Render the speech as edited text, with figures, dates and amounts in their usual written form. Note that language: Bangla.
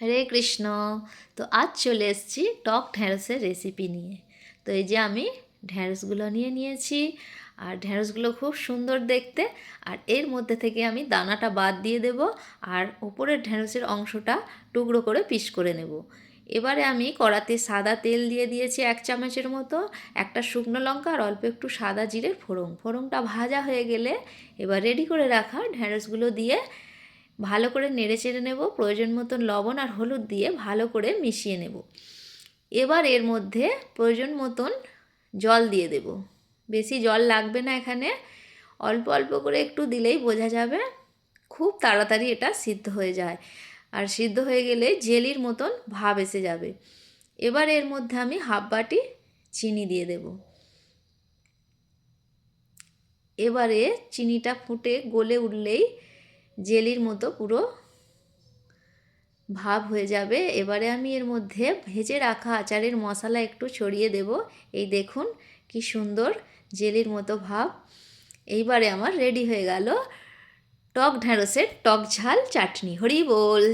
হরে কৃষ্ণ। তো আজ চলে এসেছি টক ঢ্যাঁড়সের রেসিপি নিয়ে। তো এই যে আমি ঢ্যাঁড়সগুলো নিয়ে নিয়েছি, আর ঢ্যাঁড়সগুলো খুব সুন্দর দেখতে। আর এর মধ্যে থেকে আমি দানাটা বাদ দিয়ে দেব, আর ওপরের ঢ্যাঁড়সের অংশটা টুকরো করে পিস করে নেব। এবারে আমি কড়াতে সাদা তেল দিয়ে দিয়েছি 1 চামচের মতো, একটা শুকনো লঙ্কা আর অল্প একটু সাদা জিরের ফোড়নটা ভাজা হয়ে গেলে এবার রেডি করে রাখা ঢ্যাঁড়সগুলো দিয়ে ভালো করে নেড়ে চেড়ে নেব। প্রয়োজন মতন লবণ আর হলুদ দিয়ে ভালো করে মিশিয়ে নেব। এবার এর মধ্যে প্রয়োজন মতন জল দিয়ে দেব। বেশি জল লাগবে না এখানে, অল্প অল্প করে একটু দিলেই বোঝা যাবে। খুব তাড়াতাড়ি এটা সিদ্ধ হয়ে যায়, আর সিদ্ধ হয়ে গেলে জেলির মতন ভাব এসে যাবে। এবার এর মধ্যে আমি হাফ বাটি চিনি দিয়ে দেব। এবারে চিনিটা ফুটে গলে উঠলেই জেলির মতো পুরো ভাব হয়ে যাবে। এবারে আমি এর মধ্যে ভেজে রাখা আচারের মশলা একটু ছড়িয়ে দেব। এই দেখুন কি সুন্দর জেলির মতো ভাব। এইবারে আমার রেডি হয়ে গেল টক ঢ্যাঁড়সের টক ঝাল চাটনি। হরি বল।